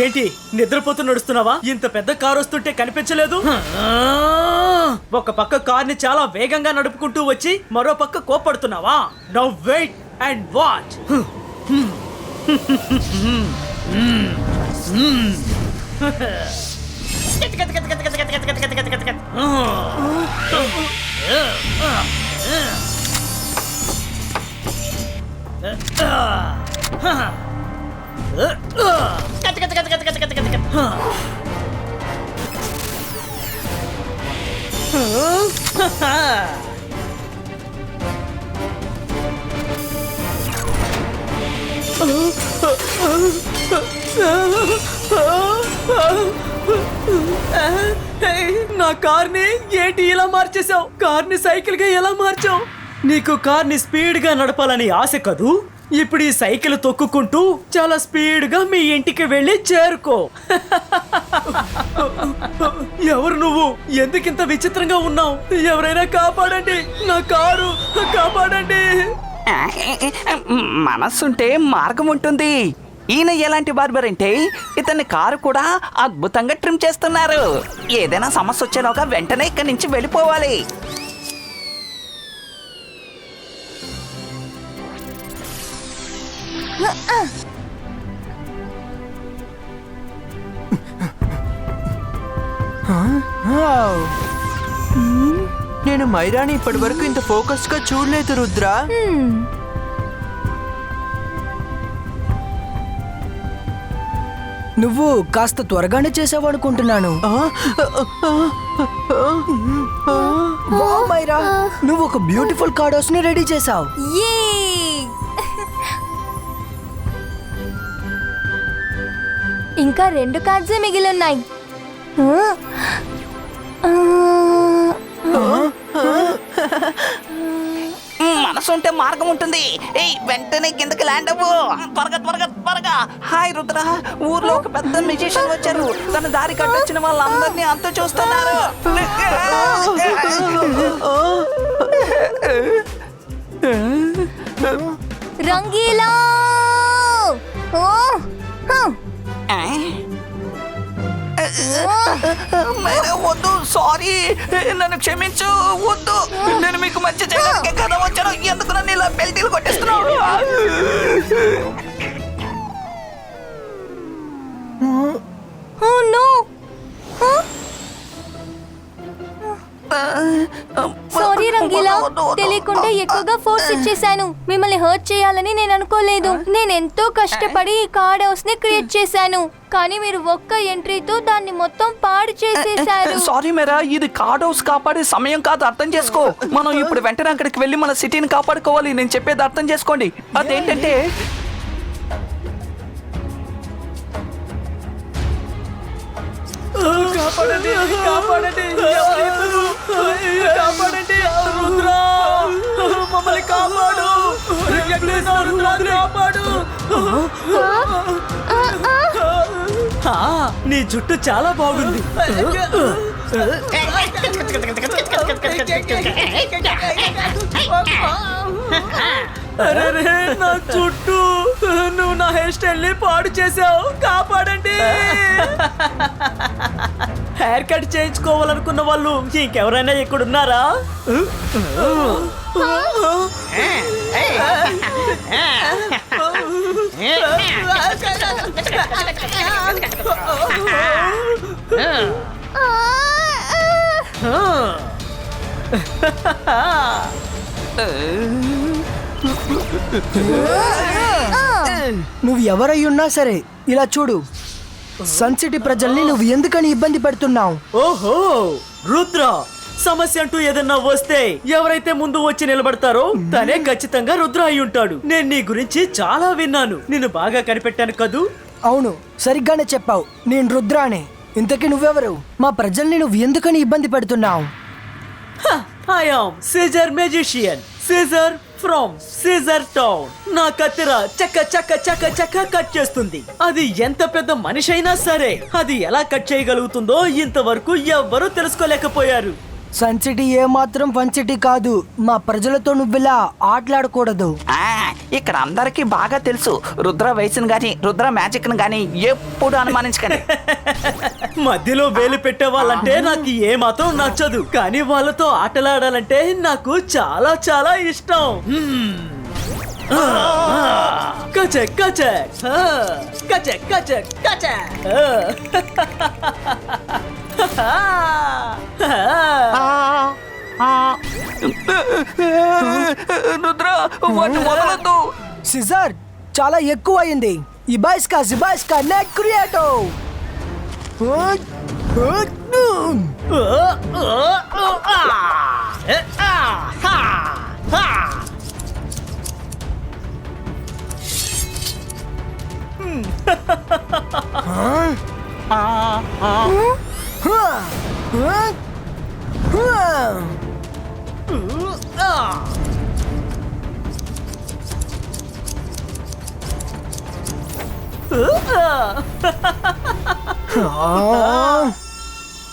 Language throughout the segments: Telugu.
ఏంటి నిద్రపోతూ నడుస్తున్నావా? ఇంత పెద్ద కారు వస్తుంటే కనిపించలేదు? ఒక పక్క కార్ని చాలా వేగంగా నడుపుకుంటూ వచ్చి మరో పక్క కోపడుతున్నావా? Now wait and watch. నా కార్ని ఏంటి ఇలా మార్చేసావు? కార్ని సైకిల్ గా ఎలా మార్చావు? నీకు కార్ని స్పీడ్ గా నడపాలని ఆశ కదూ? ఇప్పుడు ఈ సైకిల్ తొక్కుకుంటూ చాలా స్పీడ్ గా మీ ఇంటికి వెళ్ళి చేరుకో. ఎవరు నువ్వు? ఎందుకింత విచిత్రంగా ఉన్నావు? ఎవరైనా కాపాడండి, నా కారు కాపాడండి. మనస్సుంటే మార్గం ఉంటుంది. ఈయన ఎలాంటి బార్బర్ అంటే ఇతని కారు కూడా అద్భుతంగా ట్రిమ్ చేస్తున్నారు. ఏదైనా సమస్య వచ్చేలోగా వెంటనే ఇక్కడి నుంచి వెళ్ళిపోవాలి. నేను మైరాని ఇప్పటి వరకు ఇంత ఫోకస్ గా చూడలేదు రుద్ర. నువ్వు కాస్త త్వరగానే చేసావు అనుకుంటున్నాను. మైరా, నువ్వు ఒక బ్యూటిఫుల్ కార్డోస్ ని రెడీ చేసావు. ఇంకా 2 కార్డ్సే మిగిలిన్నాయి. మనసుంటే మార్గం ఉంటుంది. వెంటనే కిందకి ల్యాండ్ అవ్వు. త్వరగా త్వరగా త్వరగా. హాయ్ రుద్ర, ఊర్లో ఒక పెద్ద మ్యూజిషియన్ వచ్చారు. తన దారి కట్టొచ్చిన వాళ్ళందరినీ అంత చూస్తున్నారు. రంగీలా, వద్దు, సారీ, నన్ను క్షమించు. వద్దు, నేను మీకు మంచి చేయడానికి కదా వచ్చాను. ఎందుకు నన్ను ఇలా బెల్టీలు కొట్టేస్తున్నావు? సారీ రంగీలా, తెలియకుండా ఎక్కువగా ఫోర్స్ ఇచ్చేసాను. మిమ్మల్ని హర్ట్ చేయాలని నేను అనుకోలేదు. నేను ఎంతో కష్టపడి ఈ కార్డ్ హౌస్ ని క్రియేట్ చేశాను, కానీ మీరు ఒక్క ఎంట్రీతో దాన్ని మొత్తం పాడు చేసేశారు. సారీ మేరా, ఇది కార్డ్ హౌస్ కాపాడే సమయం కాదు, అర్థం చేసుకో. మనం ఇప్పుడు వెంటనే అక్కడికి వెళ్ళి మన సిటీని కాపాడుకోవాలి. నేను చెప్పేది అర్థం చేసుకోండి. అదేంటంటే కాపాడండి, కాపాడండి, కాపాడండి. రుద్ర, మమ్మల్ని కాపాడు. కాపాడు. నీ జుట్టు చాలా బాగుంది. అరే నా చుట్టూ, నువ్వు నా హెయిర్ స్టైల్ ని పాడు చేసావు. కాపాడండి. హెయిర్ కట్ చేయించుకోవాలనుకున్న వాళ్ళు ఇంకెవరైనా ఇక్కడున్నారా? నువ్వు ఎవరై ఉన్నా సరే ఇలా చూడు. సన్ సిటీ ప్రజల్ని నువ్వు ఎందుకని ఇబ్బంది పెడుతున్నావు? ఓహో రుద్ర, సమస్య అంటూ ఏదన్నా వస్తే ఎవరైతే ముందు వచ్చి నిలబడతారో తనే ఖచ్చితంగా రుద్ర అయి ఉంటాడు. నేను నీ గురించి చాలా విన్నాను. నిన్ను బాగా కనిపెట్టాను కదూ. అవును, సరిగ్గానే చెప్పావు. నేను రుద్రానే. ఇంతకీ నువ్వెవరు? మా ప్రజల్ని నువ్వు ఎందుకని ఇబ్బంది పెడుతున్నావు? I am scissor magician, scissor from scissor town. నా కత్తెర చక్క చక్క చక్క చక్క కట్ చేస్తుంది. అది ఎంత పెద్ద మనిషి అయినా సరే అది ఎలా కట్ చేయగలుగుతుందో ఇంతవరకు ఎవ్వరూ తెలుసుకోలేకపోయారు. సన్ సిటీ ఏమాత్రం ఫన్ సిటీ కాదు. మా ప్రజలతో నువ్విలా ఆటలాడకూడదు. ఇక్కడ అందరికీ బాగా తెలుసు, రుద్ర వయసును గాని రుద్ర మ్యాజిక్ ను గాని ఎప్పుడు అనుమానించకండి. మధ్యలో వేలు పెట్టే వాళ్ళంటే నాకు ఏ మాత్రం నచ్చదు, కానీ వాళ్ళతో ఆటలాడాలంటే నాకు చాలా చాలా ఇష్టం. కచక్ కచక్ కచక్ కచక్ కచక్. రుద్ర వాటిని వదలొద్దు. సిజర్ చాలా ఎక్కువ అయింది. ఇబాయిస్కా నెక్ క్రియేటో.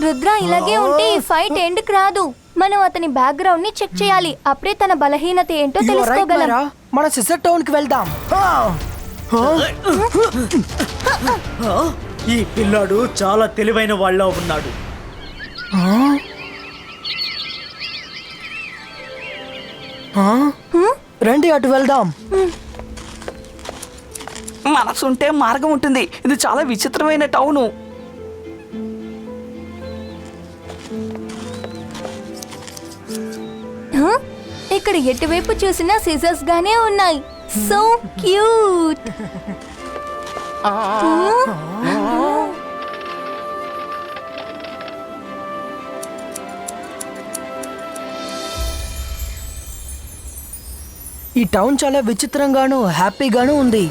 రుద్ర ఇలాగే ఉంటే ఈ ఫైట్ ఎండ్కి రాదు. మనం అతని బ్యాక్గ్రౌండ్ ని చెక్ చేయాలి. అప్పుడే తన బలహీనత ఏంటో తెలుసుకోగలం. మన సిజర్ టౌన్ కి వెళ్దాం. ఈ పిల్లాడు చాలా తెలివైన వాళ్ళ ఉన్నాడు. రండి అటు వెళ్దాం. మనసుంటే మార్గం ఉంటుంది. ఇది చాలా విచిత్రమైన టౌను. ఇక్కడ ఎటువైపు చూసినా సీజర్స్ గానే ఉన్నాయి. So cute. ఈ టౌన్ చాలా విచిత్రంగాను హ్యాపీగాను ఉంది.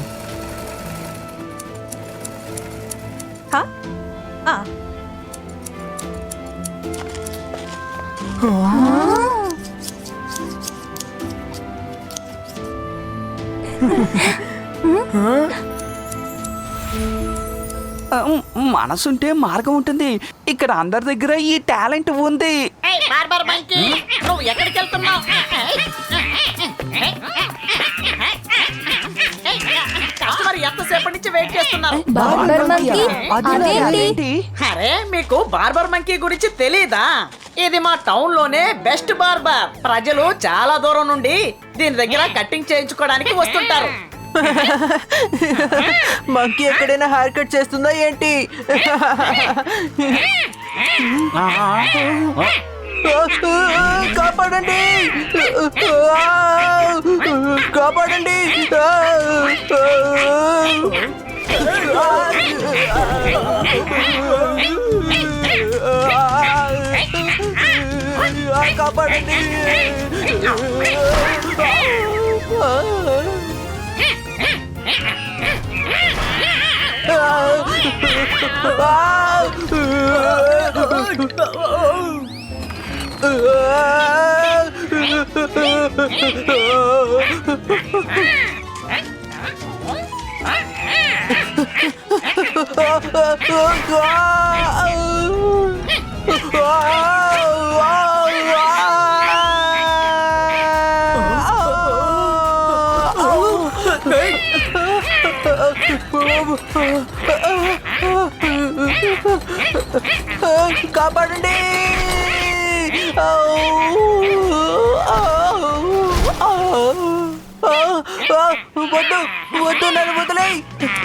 మనసుంటే మార్గం ఉంటుంది. ఇక్కడ అందరి దగ్గర ఈ టాలెంట్ ఉంది. నువ్వు ఎక్కడికి వెళ్తున్నావు? కస్టమర్ ఎంతసేపటి నుంచి వెయిట్ చేస్తున్నారు? బార్బర్ మంకీ అదేంటి? అరే మీకు బార్బర్ మంకీ గురించి తెలీదా? ఇది మా టౌన్ లోనే బెస్ట్ బార్బర్. ప్రజలు చాలా దూరం నుండి దీని దగ్గర కట్టింగ్ చేయించుకోవడానికి వస్తుంటారు. మంకీ ఎక్కడైనా హెయిర్ కట్ చేస్తుందా ఏంటి? కాపాడండి, కాపాడండి. కాపాడండి. కాపాడండి. వద్దు వద్దు, నన్ను వదిలేయ్.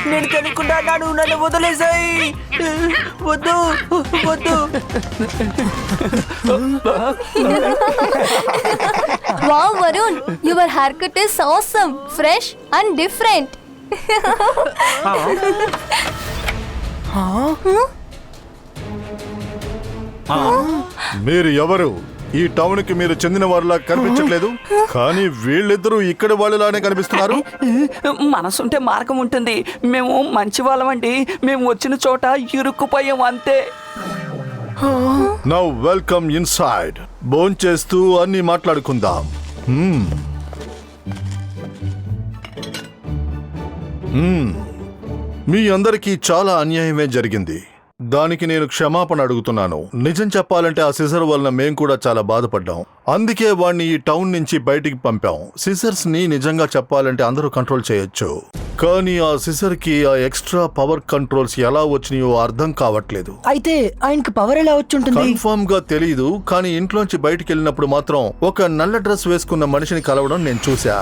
నేను కనుక్కుంటాను, నన్ను వదిలేసాయి. వద్దు వద్దు. Wow Varun, your hair cut is awesome, fresh and different. మీరు ఎవరు? ఈ టౌన్ కి మీరు చెందిన వారిలా కనిపించట్లేదు, కానీ వీళ్ళిద్దరూ ఇక్కడ వాళ్ళలానే కనిపిస్తున్నారు. మనసుంటే మార్గం ఉంటుంది. మేము మంచి వాళ్ళమండి. మేము వచ్చిన చోట ఇరుక్కుపోయాం అంతే. Now welcome inside. భోంచేస్తూ అన్ని మాట్లాడుకుందాం. మీ అందరికీ చాలా అన్యాయమే జరిగింది. దానికి నేను క్షమాపణ అడుగుతున్నాను. నిజం చెప్పాలంటే ఆ సిజర్ వలన మేం కూడా చాలా బాధపడ్డాం. అందుకే వాడిని ఈ టౌన్ నుంచి బయటికి పంపాం. సిజర్స్ ని నిజంగా చెప్పాలంటే అందరూ కంట్రోల్ చేయొచ్చు, కానీ ఆ సిజర్ కి ఆ ఎక్స్ట్రా పవర్ కంట్రోల్స్ ఎలా వచ్చినాయో అర్థం కావట్లేదు. అయితే ఆయనకి పవర్ ఎలా వచ్చుంటుంది? కన్ఫర్మ్ గా తెలీదు, కానీ ఇంట్లోంచి బయటికి వెళ్ళినప్పుడు మాత్రం ఒక నల్ల డ్రెస్ వేసుకున్న మనిషిని కలవడం నేను చూసా.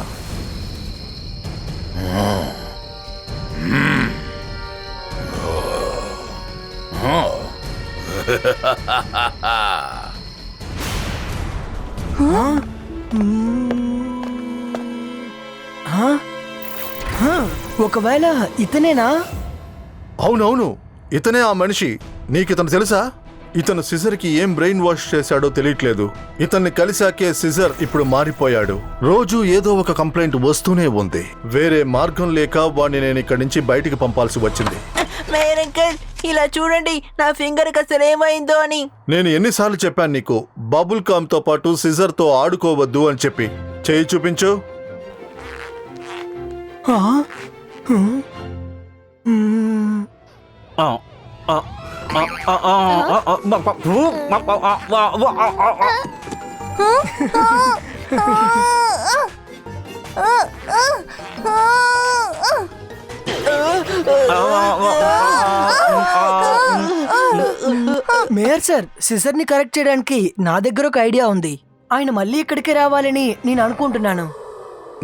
ఒకవేళ ఇతనేనా? అవునవును, ఇతనే ఆ మనిషి. నీకితను తెలుసా? ఇతను సిజర్ కి ఏం బ్రెయిన్ వాష్ చేశాడో తెలియట్లేదు. ఇతన్ని కలిసాకే సిజర్ ఇప్పుడు మారిపోయాడు. రోజు ఏదో ఒక కంప్లైంట్ వస్తూనే ఉంది. వేరే మార్గం లేక వాడిని నేను ఇక్కడి నుంచి బయటికి పంపాల్సి వచ్చింది. అంకుల్, ఇలా చూడండి నా ఫింగర్ కి అసలు ఏమైందో అని. నేను ఎన్నిసార్లు చెప్పాను నీకు బబుల్ కామ్ తో పాటు సిజర్ తో ఆడుకోవద్దు అని చెప్పి. చేయి చూపించు. మేయర్ సార్, సిజర్ ని కరెక్ట్ చేయడానికి నా దగ్గర ఒక ఐడియా ఉంది. ఆయన మళ్ళీ ఇక్కడికి రావాలని నేను అనుకుంటున్నాను.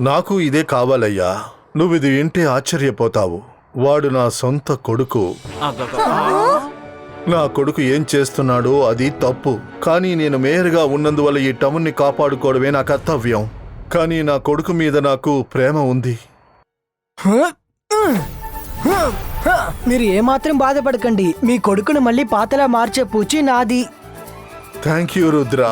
నాకు ఇదే కావాలయ్యా. నువ్వు ఇది వింటే ఆశ్చర్యపోతావు. వాడు నా సొంత కొడుకు. నా కొడుకు ఏం చేస్తున్నాడో అది తప్పు, కానీ నేను మేయర్గా ఉన్నందువల్ల ఈ టౌన్ ని కాపాడుకోవడమే నా కర్తవ్యం. కానీ నా కొడుకు మీద నాకు ప్రేమ ఉంది. మీరు ఏమాత్రం బాధపడకండి. మీ కొడుకును మళ్ళీ పాతలా మార్చే పూచి నాది. Thank you Rudra.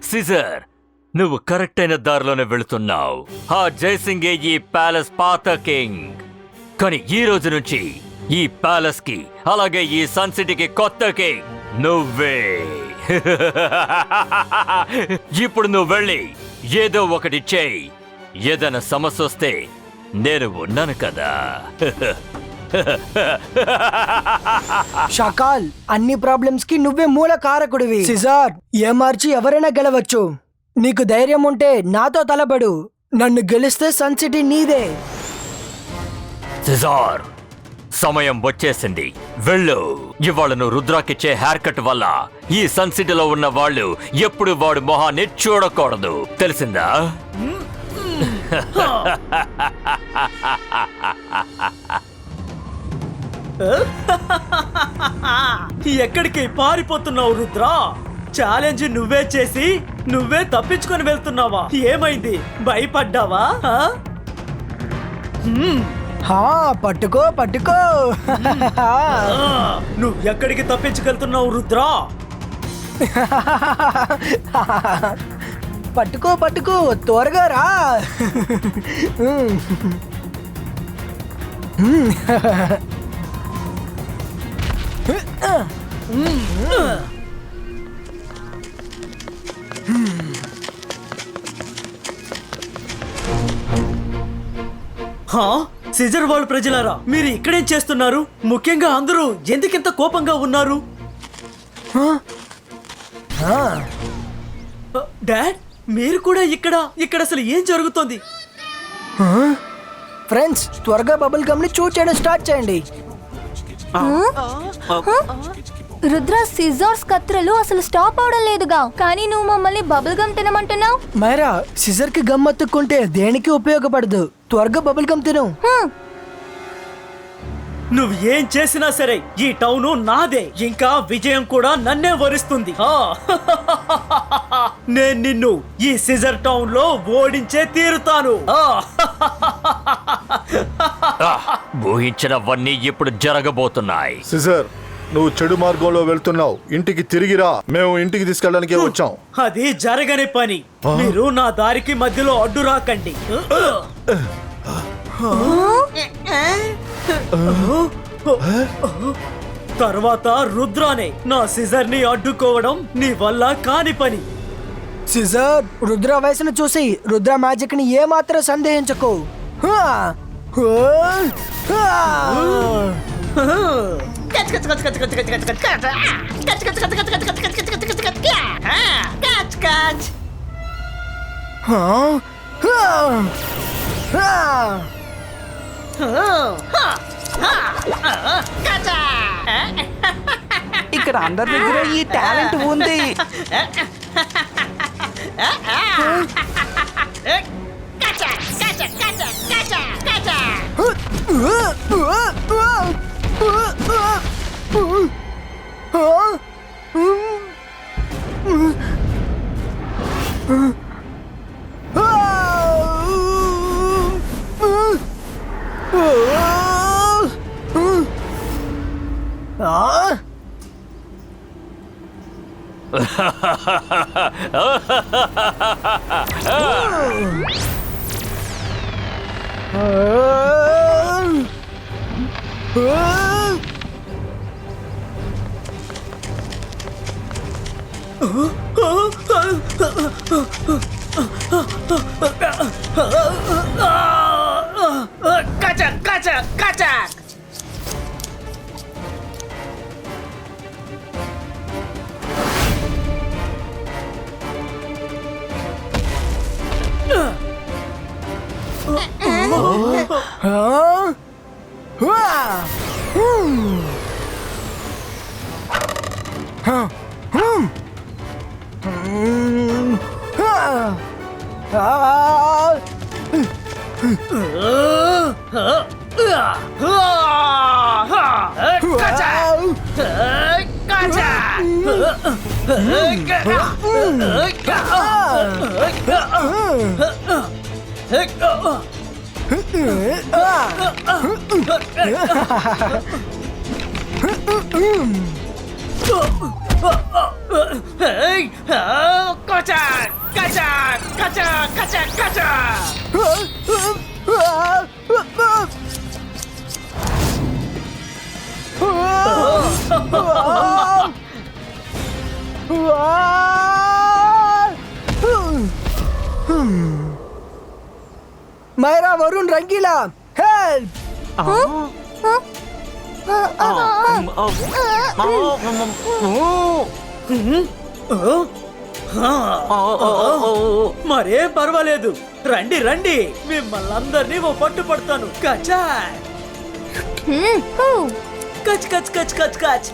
సిజర్, నువ్వు కరెక్ట్ అయిన దారిలోనే వెళుతున్నావు. ఆ జైసింగే ఈ ప్యాలెస్ పాత కింగ్, కానీ ఈ రోజు నుంచి ఈ ప్యాలెస్ కి అలాగే ఈ సన్ సిటీకి కొత్త కింగ్ నువ్వే. ఇప్పుడు నువ్వు వెళ్ళి ఏదో ఒకటి చేయి. ఏదైనా సమస్య వస్తే నేను ఉన్నాను కదా. షకాల్, అన్ని ప్రాబ్లమ్స్ కి నువ్వే మూల కారకుడివి. సిజార్, ఏమార్చి ఎవరైనా గెలవచ్చు. నీకు ధైర్యం ఉంటే నాతో తలబడు. నన్ను గెలిస్తే సన్ సిటీ నీదే. సిజార్, సమయం వచ్చేసింది, వెళ్ళు. ఇవాళ నువ్వు రుద్రాకిచ్చే హెయిర్ కట్ వల్ల ఈ సన్ సిటీలో ఉన్న వాళ్ళు ఎప్పుడు వాడు మొహాన్ని చూడకూడదు, తెలిసిందా? ఎక్కడికి పారిపోతున్నావు రుద్రా? ఛాలెంజ్ నువ్వే చేసి నువ్వే తప్పించుకొని వెళ్తున్నావా? ఏమైంది, భయపడ్డావా? హా, పట్టుకో పట్టుకో. నువ్వు ఎక్కడికి తప్పించుకెళ్తున్నావు రుద్రా? పట్టుకో పట్టుకో, త్వరగా రా. హా, సిజర్ వాళ్ళ ప్రజలారా, మీరు ఇక్కడేం చేస్తున్నారు? ముఖ్యంగా అందరూ ఎందుకింత కోపంగా ఉన్నారు? డాడ్, మీరు కూడా ఇక్కడ అసలు ఏం జరుగుతోంది? ఫ్రెండ్స్, త్వరగా బబుల్ గమ్ ని చూడ్ చేయడం స్టార్ట్ చేయండి. రుద్ర సిజర్స్ కత్తులు అసలు స్టాప్ అవడం లేదుగా కానీ నువ్వు మమ్మల్ని బబుల్ గమ్ తినమంటున్నావు మైరా సిజర్ కి గమ్ అతుక్కుంటే దేనికి ఉపయోగపడదు. త్వరగా బబుల్ గమ్ తిను. నువ్వు ఏం చేసినా సరే ఈ టౌన్ నాదే. ఇంకా విజయం కూడా నన్నే వరిస్తుంది. నేను నిన్ను ఈ సిజర్ టౌన్ లో ఓడించే తీరుతాను. ఊహించినవన్నీ ఇప్పుడు జరగబోతున్నాయి. సిజర్, నువ్వు చెడు మార్గంలో వెళ్తున్నావు. ఇంటికి తిరిగిరా. మేము ఇంటికి తీసుకెళ్ళడానికే వచ్చాం. అది జరగని పని. మీరు నా దారికి మధ్యలో అడ్డు రాకండి. తర్వాత రుద్రానే నా సిజర్ ని అడ్డుకోవడం నీ వల్ల కాని పని. సిజర్, రుద్ర వయసును చూసి రుద్ర మ్యాజిక్ ని ఏమాత్రం సందేహించకు. హా! హా! హా! హా! హా! హా! ఇక్కడ అందరి దగ్గర ఈ టాలెంట్ ఉంది. మైరా, వరుణ్, రంగీలా, హెల్ప్! మరేం పర్వాలేదు. రండి రండి, మిమ్మల్ని అందరినీ ఓ పట్టు పడతాను. కచా కచ్ కచ్ కచ్ కచ్ కచ్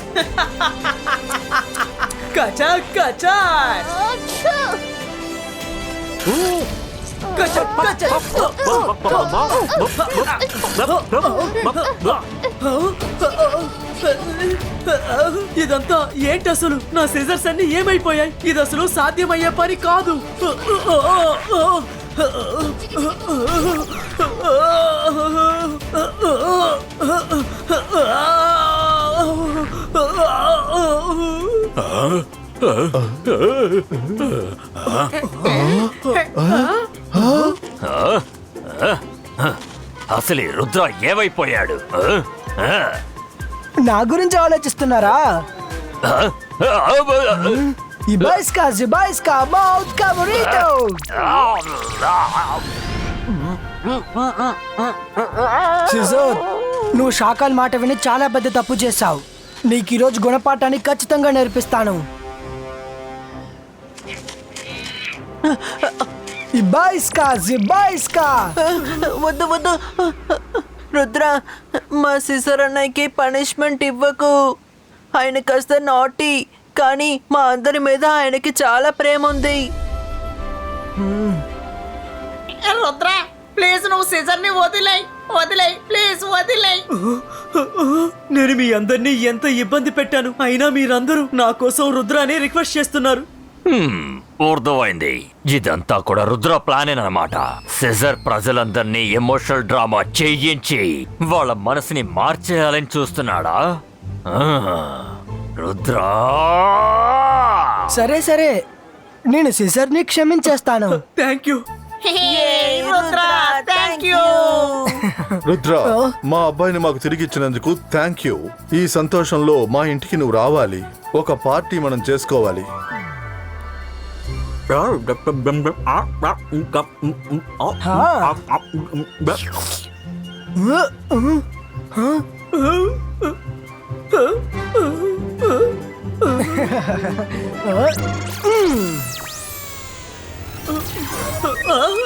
కచా కచా ఇదంతా ఏంటి అసలు? నా సిజర్స్ అన్ని ఏమైపోయాయి? ఇది అసలు సాధ్యమయ్యే పని కాదు. అసలు ఈ రుద్ర ఏమైపోయాడు? నా గురించి ఆలోచిస్తున్నారా? ఇబాయిస్కా జిబాయిస్కా మౌత్ కబరిటో. సిజర్, నువ్వు షాకాల్ మాట విని చాలా పెద్ద తప్పు చేశావు. నీకు ఈరోజు గుణపాఠాన్ని ఖచ్చితంగా నేర్పిస్తాను. ఇబాయిస్కా జిబాయిస్కా. వద్దు వద్దు రుద్ర, మా సిసర్ అన్నయ్యకి పనిష్మెంట్ ఇవ్వకు. ఆయన కాస్త నాటి, కానీ మా అందరి మీద ఆయనకి చాలా ప్రేమ ఉంది. రుద్ర ప్లీజ్ నువ్వు సిజర్ ని వదిలేయ్ ప్లీజ్ వదిలేయ్. నేను మీ అందరినీ ఎంత ఇబ్బంది పెట్టాను, అయినా మీరందరూ నా కోసం రుద్రాని రిక్వెస్ట్ చేస్తున్నారు. అర్థమైంది. ఇదంతా కూడా రుద్ర ప్లానేనమాట. సిజర్ ప్రజలందరినీ ఎమోషనల్ డ్రామా చేయించి వాళ్ళ మనసుని మార్చేయాలని చూస్తున్నాడా? రుద్ర సరే సరే, నేను సిజర్ని క్షమించేస్తాను. Thank you. Rudra thank you. Rudra, మా అబ్బాయిని మాకు తిరిగి ఇచ్చినందుకు థ్యాంక్ యూ. ఈ సంతోషంలో మా ఇంటికి నువ్వు రావాలి. ఒక పార్టీ మనం చేసుకోవాలి.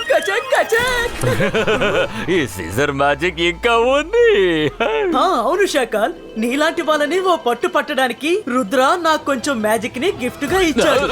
కచక్ కచక్. ఈ సిజర్ మ్యాజిక్ ఇంకా ఉంది. అవును షాకాల్, నీలాంటి వాళ్ళని ఓ పట్టు పట్టడానికి రుద్ర నాకు కొంచెం మ్యాజిక్ ని గిఫ్ట్ గా ఇచ్చాడు.